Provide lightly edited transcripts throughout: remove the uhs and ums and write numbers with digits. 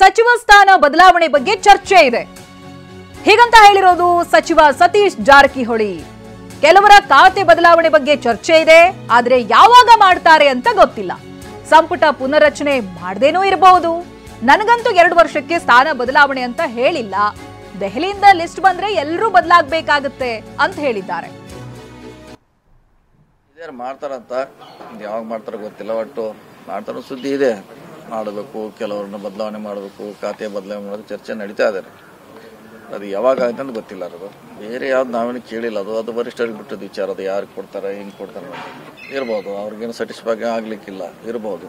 ಸಚಿವ ಸ್ಥಾನ ಬದಲಾವಣೆ ಬಗ್ಗೆ ಚರ್ಚೆ ಇದೆ. ಹೀಗಂತ ಹೇಳಿರೋದು ಸಚಿವ ಸತೀಶ್ ಜಾರಕಿಹೊಳಿ. ಕೆಲವರ ಖಾತೆ ಬದಲಾವಣೆ ಬಗ್ಗೆ ಚರ್ಚೆ ಇದೆ, ಆದ್ರೆ ಯಾವಾಗ ಮಾಡ್ತಾರೆ ಅಂತ ಗೊತ್ತಿಲ್ಲ. ಸಂಪುಟ ಪುನರ್ರಚನೆ ಮಾಡದೇನೂ ಇರಬಹುದು. ನನಗಂತೂ 2 ವರ್ಷಕ್ಕೆ ಸ್ಥಾನ ಬದಲಾವಣೆ ಅಂತ ಹೇಳಿಲ್ಲ. ದೆಹಲಿಯಿಂದ ಲಿಸ್ಟ್ ಬಂದ್ರೆ ಎಲ್ಲರೂ ಬದಲಾಗಬೇಕಾಗುತ್ತೆ ಅಂತ ಹೇಳಿದ್ದಾರೆ. ಮಾಡ್ತಾರಂತ ಯಾವಾಗ ಮಾಡ್ತಾರೋ ಗೊತ್ತಿಲ್ಲ, ಒಟ್ಟು ಮಾಡ್ತಾರೋ ಸುದ್ದಿ ಇದೆ. ಮಾಡಬೇಕು, ಕೆಲವ್ರನ್ನ ಬದಲಾವಣೆ ಮಾಡಬೇಕು, ಖಾತೆ ಬದಲಾವಣೆ ಮಾಡೋದು ಚರ್ಚೆ ನಡೀತಾ ಇದೆ. ಅದು ಯಾವಾಗ ಆಗುತ್ತೆ ಅಂತ ಗೊತ್ತಿಲ್ಲ. ಅದು ಬೇರೆ ಯಾವ್ದು ನಾವೇನು ಕೇಳಿಲ್ಲ. ಅದು ವರಿಷ್ಠರಿಗೆ ಬಿಟ್ಟದ ವಿಚಾರ. ಅದು ಯಾರಿಗೆ ಕೊಡ್ತಾರೆ, ಹೆಂಗೆ ಕೊಡ್ತಾರೆ ಇರ್ಬೋದು. ಅವ್ರಿಗೇನು ಸ್ಯಾಟಿಸ್ಫೈ ಆಗ್ಲಿಕ್ಕಿಲ್ಲ ಇರ್ಬೋದು,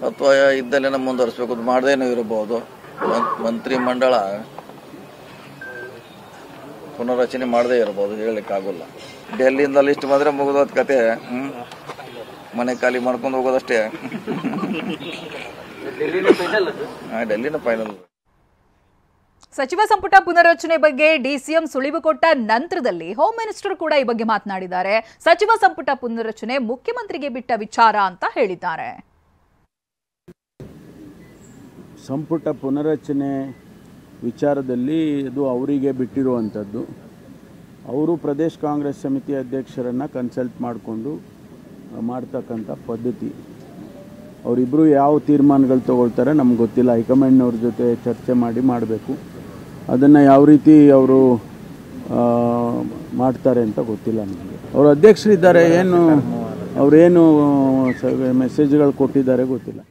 ಅಥವಾ ಇದ್ದಲ್ಲೇನ ಮುಂದುವರಿಸ್ಬೇಕು ಮಾಡ್ದೇನೂ ಇರಬಹುದು. ಮಂತ್ರಿ ಮಂಡಳ ಪುನರ್ರಚನೆ ಮಾಡದೇ ಇರಬಹುದು, ಹೇಳಲಿಕ್ಕಾಗಲ್ಲ. ಡೆಲ್ಲಿಯಿಂದ ಲಿಸ್ಟ್ ಬಂದ್ರೆ ಮುಗಿದೋದ್ ಕತೆ. ಮನೆ ಖಾಲಿ ಮಾಡ್ಕೊಂಡು ಹೋಗೋದಷ್ಟೇ. ಡೆಲ್ಲಿನ ಫೈನಲ್. ಸಚಿವ ಸಂಪುಟ ಪುನರ್ರಚನೆ ಬಗ್ಗೆ ಡಿಸಿಎಂ ಸುಳಿವು ಕೊಟ್ಟ ನಂತರದಲ್ಲಿ ಹೋಮ್ ಮಿನಿಸ್ಟರ್ ಕೂಡ ಈ ಬಗ್ಗೆ ಮಾತನಾಡಿದ್ದಾರೆ. ಸಚಿವ ಸಂಪುಟ ಪುನರ್ರಚನೆ ಮುಖ್ಯಮಂತ್ರಿಗೆ ಬಿಟ್ಟ ವಿಚಾರ ಅಂತ ಹೇಳಿದ್ದಾರೆ. ಸಂಪುಟ ಪುನರ್ರಚನೆ ವಿಚಾರದಲ್ಲಿ ಇದು ಅವರಿಗೆ ಬಿಟ್ಟಿರುವಂಥದ್ದು. ಅವರು ಪ್ರದೇಶ ಕಾಂಗ್ರೆಸ್ ಸಮಿತಿ ಅಧ್ಯಕ್ಷರನ್ನು ಕನ್ಸಲ್ಟ್ ಮಾಡಿಕೊಂಡು ಮಾಡ್ತಕ್ಕಂಥ ಪದ್ಧತಿ. ಅವರಿಬ್ಬರು ಯಾವ ತೀರ್ಮಾನಗಳು ತಗೊಳ್ತಾರೆ ನಮ್ಗೆ ಗೊತ್ತಿಲ್ಲ. ಹೈಕಮಾಂಡ್ನವ್ರ ಜೊತೆ ಚರ್ಚೆ ಮಾಡಿ ಮಾಡಬೇಕು. ಅದನ್ನು ಯಾವ ರೀತಿ ಅವರು ಮಾಡ್ತಾರೆ ಅಂತ ಗೊತ್ತಿಲ್ಲ ನಮಗೆ. ಅವರು ಅಧ್ಯಕ್ಷರಿದ್ದಾರೆ, ಅವರೇನು ಮೆಸೇಜ್ಗಳು ಕೊಟ್ಟಿದ್ದಾರೆ ಗೊತ್ತಿಲ್ಲ.